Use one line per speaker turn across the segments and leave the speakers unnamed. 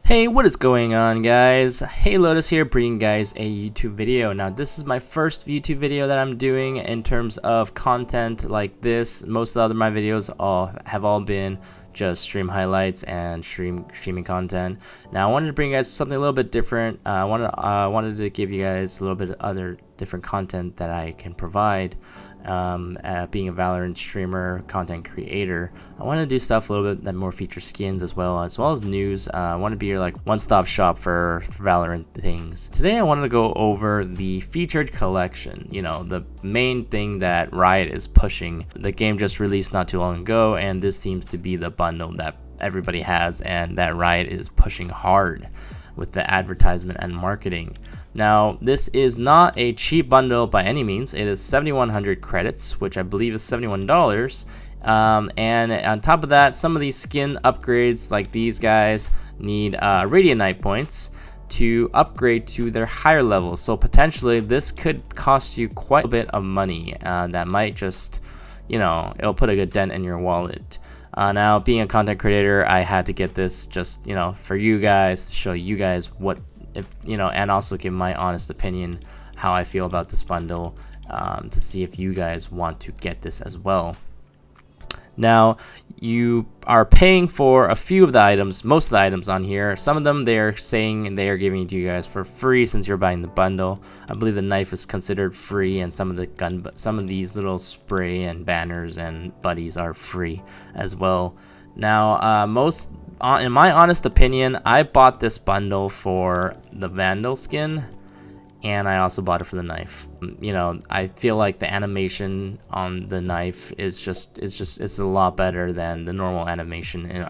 Hey, what is going on, guys? Hey, Lotus here, bringing guys a YouTube video. Now, this is my first YouTube video that I'm doing in terms of content like this. Most of my videos have all been just stream highlights and streaming content. Now, I wanted to bring you guys something a little bit different. I wanted to give you guys a little bit of other different content that I can provide. Being a Valorant streamer, content creator, I want to do stuff a little bit that more feature skins as well as news. I want to be your one-stop shop for Valorant things. Today I wanted to go over the featured collection, the main thing that Riot is pushing. The game just released not too long ago, and this seems to be the bundle that everybody has and that Riot is pushing hard with the advertisement and marketing. Now, this is not a cheap bundle by any means. It is 7,100 credits, which I believe is $71. And on top of that, some of these skin upgrades, like these guys, need Radiant Night points to upgrade to their higher levels. So potentially, this could cost you quite a bit of money. That might just, it'll put a good dent in your wallet. Now, being a content creator, I had to get this just, for you guys, to show you guys what, and also give my honest opinion, how I feel about this bundle, to see if you guys want to get this as well. Now, you are paying for a few of the items, most of the items on here. Some of them they're saying they are giving it to you guys for free since you're buying the bundle. I believe the knife is considered free, and some of these little spray and banners and buddies are free as well. Now, in my honest opinion, I bought this bundle for the Vandal skin, and I also bought it for the knife. I feel like the animation on the knife is it's a lot better than the normal animation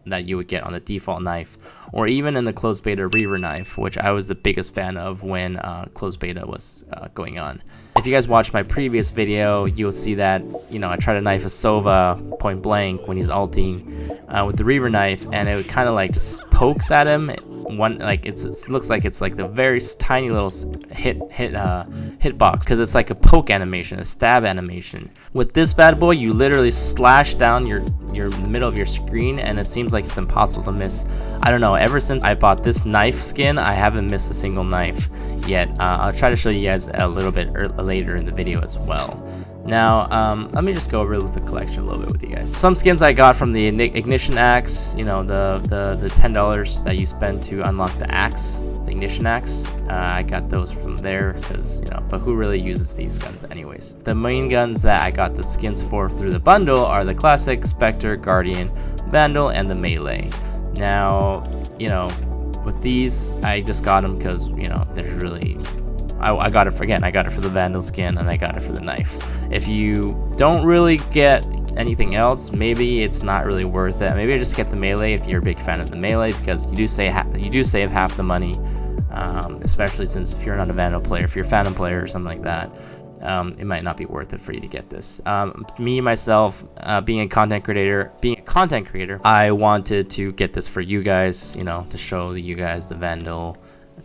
that you would get on the default knife, or even in the closed beta Reaver knife, which I was the biggest fan of when closed beta was going on. If you guys watched my previous video, you'll see that I tried to knife a Sova point blank when he's ulting with the Reaver knife, and it kind of just pokes at him. It looks like it's like the very tiny little hitbox, because it's like a poke animation, a stab animation. With this bad boy, you literally slash down your middle of your screen, and it seems like it's impossible to miss. I don't know, ever since I bought this knife skin, I haven't missed a single knife yet. I'll try to show you guys a little bit later in the video as well. Now, let me just go over the collection a little bit with you guys. Some skins I got from the Ignition Axe, the $10 that you spend to unlock the axe, the Ignition Axe. I got those from there because, but who really uses these guns anyways? The main guns that I got the skins for through the bundle are the Classic, Spectre, Guardian, Vandal, and the Melee. Now, with these, I just got them because, there's really... I got it for the Vandal skin, and I got it for the knife. If you don't really get anything else, maybe it's not really worth it. Maybe just get the Melee if you're a big fan of the Melee, because you do save half the money, especially since if you're not a Vandal player, if you're a Phantom player or something like that, it might not be worth it for you to get this. Me myself, being a content creator, I wanted to get this for you guys, to show you guys the Vandal,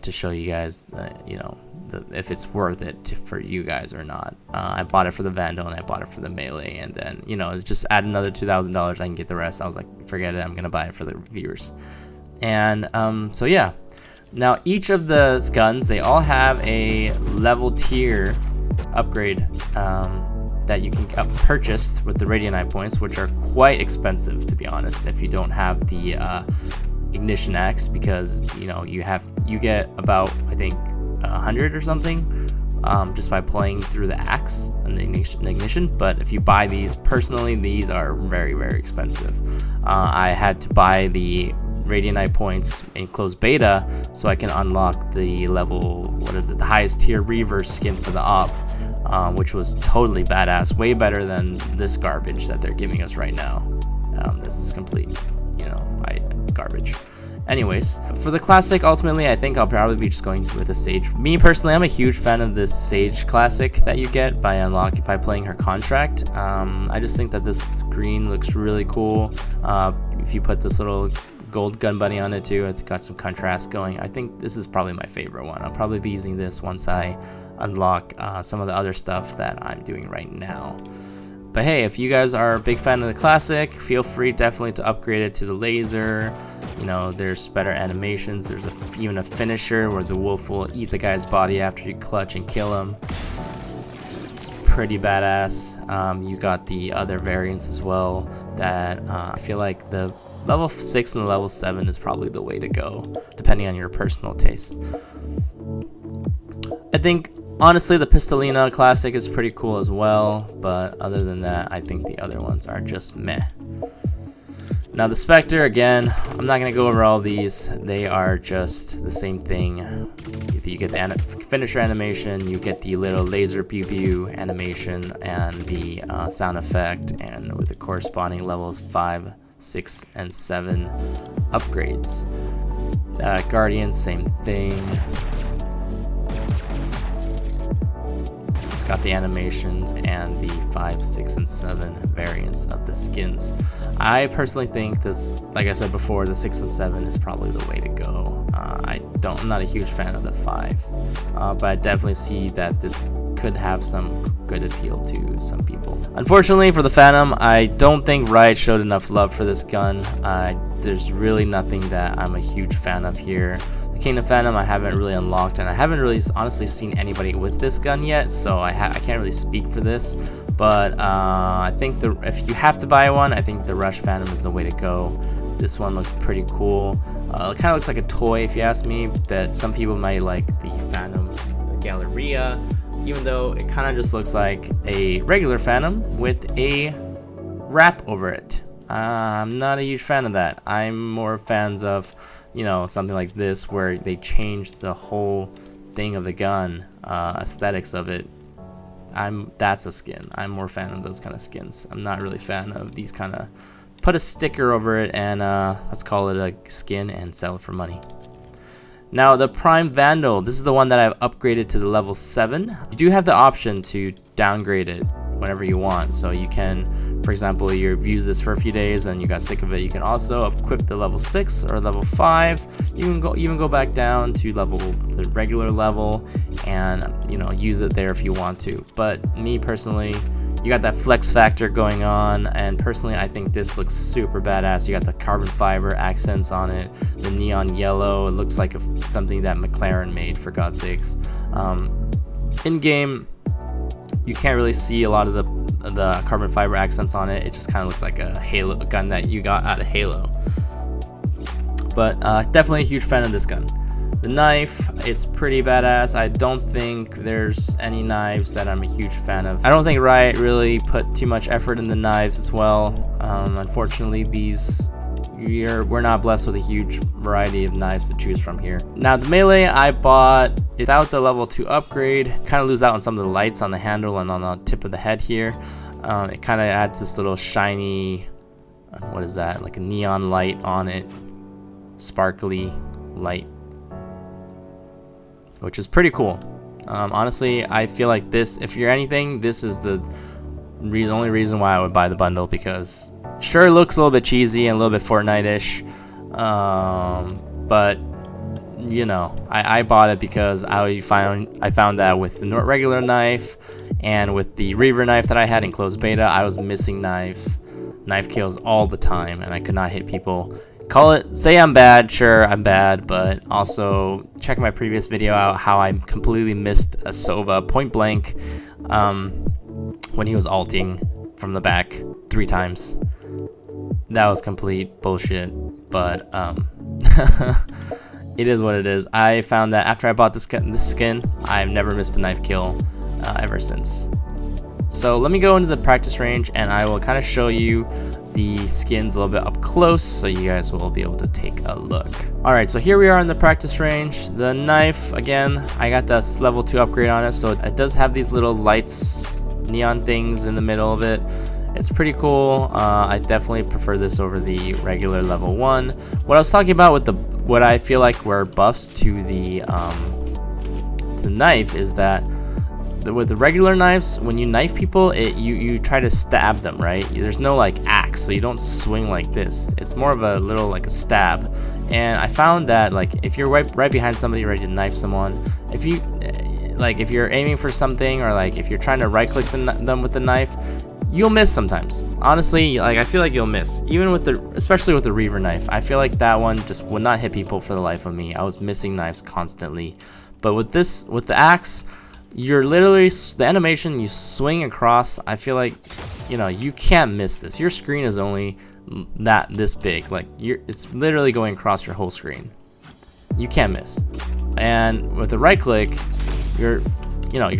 to show you guys, if it's worth it for you guys or not. I bought it for the Vandal and I bought it for the Melee, and then just add another $2,000, I can get the rest. I was like, forget it, I'm gonna buy it for the viewers. And so yeah, now each of the guns, they all have a level tier upgrade that you can purchase with the Radiant Night points, which are quite expensive, to be honest, if you don't have the Ignition Axe, because you get about, I think, 100 or something just by playing through the axe and the ignition. But if you buy these personally, these are very, very expensive. I had to buy the Radiant Night points in closed beta so I can unlock the level, the highest tier Reaver skin for the op, which was totally badass, way better than this garbage that they're giving us right now. This is complete garbage. Anyways, for the Classic, ultimately, I think I'll probably be just going with the Sage. Me personally, I'm a huge fan of this Sage Classic that you get by playing her contract. I just think that this screen looks really cool. If you put this little gold gun bunny on it too, it's got some contrast going. I think this is probably my favorite one. I'll probably be using this once I unlock some of the other stuff that I'm doing right now. But hey, if you guys are a big fan of the classic, feel free definitely to upgrade it to the laser. You know, there's better animations. There's even a finisher where the wolf will eat the guy's body after you clutch and kill him. It's pretty badass. You got the other variants as well that I feel like the level 6 and the level 7 is probably the way to go, depending on your personal taste. I think honestly the Pistolina classic is pretty cool as well, but other than that, I think the other ones are just meh. Now the Spectre, again, I'm not going to go over all these. They are just the same thing. You get the finisher animation, you get the little laser pew pew animation, and the sound effect, and with the corresponding levels 5, 6, and 7 upgrades. Guardians, same thing. It's got the animations and the 5, 6, and 7 variants of the skins. I personally think this, like I said before, the 6 and 7 is probably the way to go. I'm not a huge fan of the 5, but I definitely see that this could have some good appeal to some people. Unfortunately for the Phantom, I don't think Riot showed enough love for this gun. There's really nothing that I'm a huge fan of here. The Kingdom Phantom I haven't really unlocked, and I haven't really honestly seen anybody with this gun yet, so I can't really speak for this. But I think if you have to buy one, I think the Rush Phantom is the way to go. This one looks pretty cool. It kind of looks like a toy, if you ask me, that some people might like the Phantom Galleria, even though it kind of just looks like a regular Phantom with a wrap over it. I'm not a huge fan of that. I'm more fans of, you know, something like this where they change the whole thing of the gun, aesthetics of it. That's a skin. I'm more fan of those kind of skins. I'm not really a fan of these kind of put a sticker over it and let's call it a skin and sell it for money. Now the Prime Vandal, this is the one that I've upgraded to the level 7. You do have the option to downgrade it whenever you want. So you can, for example, you've used this for a few days and you got sick of it, you can also equip the level 6 or level 5. You can even go back down to the regular level and, you know, use it there if you want to. But me personally, you got that flex factor going on, and personally I think this looks super badass. You got the carbon fiber accents on it, the neon yellow. It looks like something that McLaren made, for God's sakes. In game, you can't really see a lot of the carbon fiber accents on it. It just kind of looks like a gun that you got out of Halo. But definitely a huge fan of this gun. The knife, it's pretty badass. I don't think there's any knives that I'm a huge fan of. I don't think Riot really put too much effort in the knives as well. Unfortunately, we're not blessed with a huge variety of knives to choose from here. Now the melee I bought without the level 2 upgrade. Kind of lose out on some of the lights on the handle and on the tip of the head here. It kind of adds this little shiny, what is that, like a neon light on it, sparkly light, which is pretty cool. Honestly, I feel like this, if you're anything, this is the only reason why I would buy the bundle, because sure, it looks a little bit cheesy and a little bit Fortnite-ish, but you know, I bought it because I found that with the regular knife and with the Reaver knife that I had in closed beta, I was missing knife kills all the time, and I could not hit people. Say I'm bad, sure, I'm bad, but also check my previous video out how I completely missed a Sova point blank when he was ulting from the back 3 times. That was complete bullshit, but it is what it is. I found that after I bought this skin, I've never missed a knife kill ever since. So let me go into the practice range and I will kind of show you the skins a little bit up close so you guys will be able to take a look. Alright, so here we are in the practice range. The knife, again, I got the level 2 upgrade on it, so it does have these little lights, neon things in the middle of it. It's pretty cool. I definitely prefer this over the regular level 1. What I was talking about with what I feel like were buffs to the knife is that with the regular knives, when you knife people, you try to stab them, right? There's no like axe, so you don't swing like this. It's more of a little like a stab. And I found that like if you're right behind somebody ready to knife someone, if you're aiming for something, or like if you're trying to right click them with the knife, you'll miss sometimes. Honestly, like I feel like you'll miss, even with especially with the Reaver knife. I feel like that one just would not hit people for the life of me. I was missing knives constantly. But with the axe, you're literally, the animation you swing across, I feel like, you know, you can't miss this. Your screen is only this big. Like it's literally going across your whole screen. You can't miss. And with the right click, you're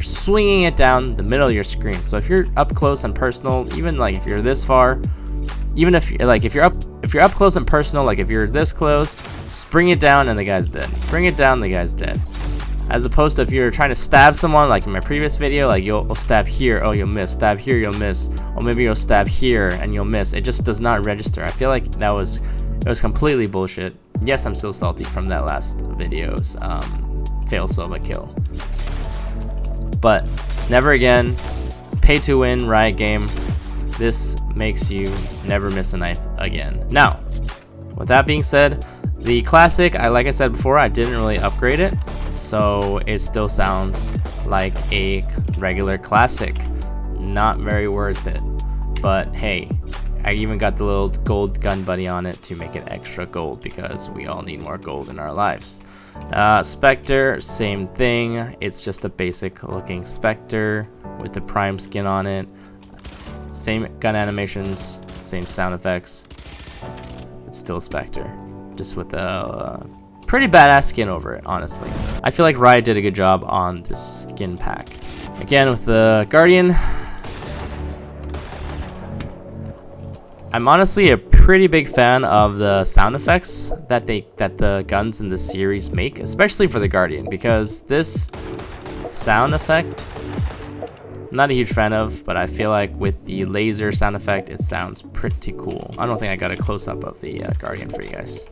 swinging it down the middle of your screen. So if you're up close and personal, even like if you're this far, even if you're up close and personal, like if you're this close, just bring it down and the guy's dead. Bring it down, the guy's dead. As opposed to if you're trying to stab someone, like in my previous video, like you'll stab here, oh you'll miss, stab here, you'll miss, or maybe you'll stab here and you'll miss. It just does not register. I feel like it was completely bullshit. Yes, I'm still salty from that last video's fail Sova kill. But never again. Pay to win, Riot game. This makes you never miss a knife again. Now, with that being said, the classic, like I said before, I didn't really upgrade it, so it still sounds like a regular classic. Not very worth it, but hey, I even got the little gold gun buddy on it to make it extra gold because we all need more gold in our lives. Spectre, same thing. It's just a basic looking Spectre with the Prime skin on it. Same gun animations, same sound effects. It's still a Spectre, just with a pretty badass skin over it, honestly. I feel like Riot did a good job on this skin pack. Again, with the Guardian, I'm honestly a pretty big fan of the sound effects that the guns in the series make, especially for the Guardian, because this sound effect, I'm not a huge fan of, but I feel like with the laser sound effect, it sounds pretty cool. I don't think I got a close-up of the Guardian for you guys.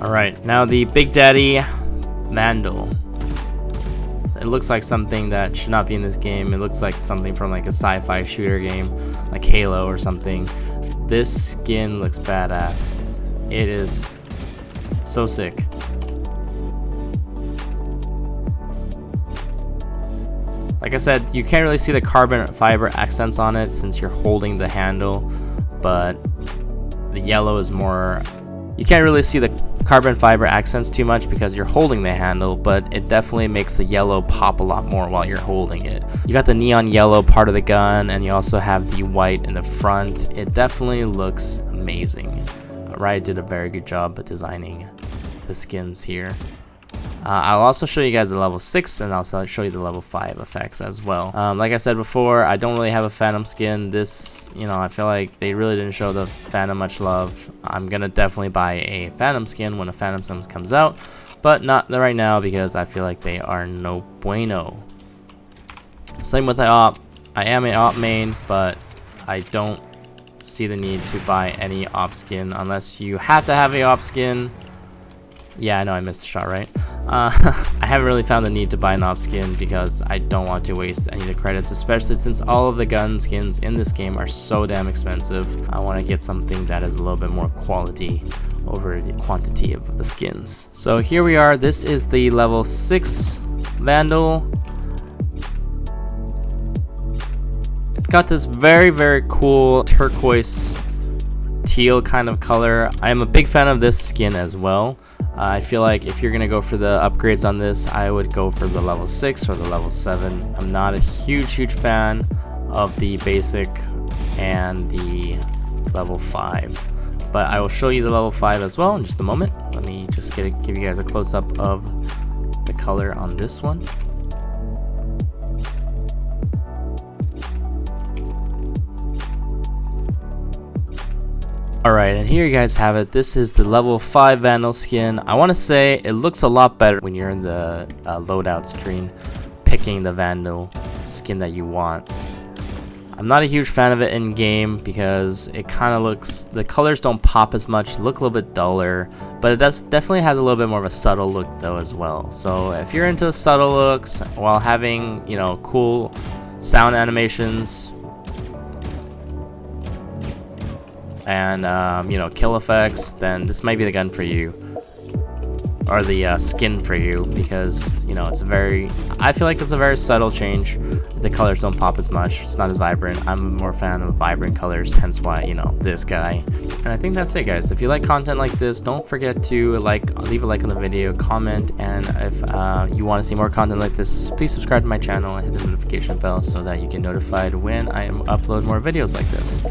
Alright, now the Big Daddy Vandal. It looks like something that should not be in this game. It looks like something from like a sci-fi shooter game, like Halo or something. This skin looks badass. It is so sick. Like I said, you can't really see the carbon fiber accents on it since you're holding the handle, but the yellow is more, you can't really see the carbon fiber accents too much because you're holding the handle, but it definitely makes the yellow pop a lot more while you're holding it. You got the neon yellow part of the gun, and you also have the white in the front. It definitely looks amazing. Riot did a very good job at designing the skins here. I'll also show you guys the level 6, and I'll show you the level 5 effects as well. Like I said before, I don't really have a Phantom skin. This, you know, I feel like they really didn't show the Phantom much love. I'm gonna definitely buy a Phantom skin when a Phantom skin comes out, but not right now because I feel like they are no bueno. Same with the AWP. I am an AWP main, but I don't see the need to buy any AWP skin unless you have to have a AWP skin. Yeah, I know I missed a shot, right? I haven't really found the need to buy an AWP skin because I don't want to waste any of the credits, especially since all of the gun skins in this game are so damn expensive. I want to get something that is a little bit more quality over the quantity of the skins. So here we are. This is the level 6 Vandal. It's got this very, very cool turquoise teal kind of color. I am a big fan of this skin as well. I feel like if you're gonna go for the upgrades on this, I would go for the level 6 or the level 7. I'm not a huge fan of the basic and the level 5, but I will show you the level 5 as well in just a moment. Let me just give you guys a close-up of the color on this one. Alright, and here you guys have it. This is the level 5 Vandal skin. I want to say it looks a lot better when you're in the loadout screen picking the Vandal skin that you want. I'm not a huge fan of it in game because it kind of looks, the colors don't pop as much, look a little bit duller, but it definitely has a little bit more of a subtle look though as well. So if you're into subtle looks while having, you know, cool sound animations and you know, kill effects, then this might be the gun for you, or the skin for you, because you know, it's a very, I feel like it's a very subtle change. The colors don't pop as much, it's not as vibrant. I'm more fan of vibrant colors, hence why, you know, this guy. And I think that's it, guys. If you like content like this, don't forget to leave a like on the video, comment, and if you want to see more content like this, please subscribe to my channel and hit the notification bell so that you get notified when I upload more videos like this.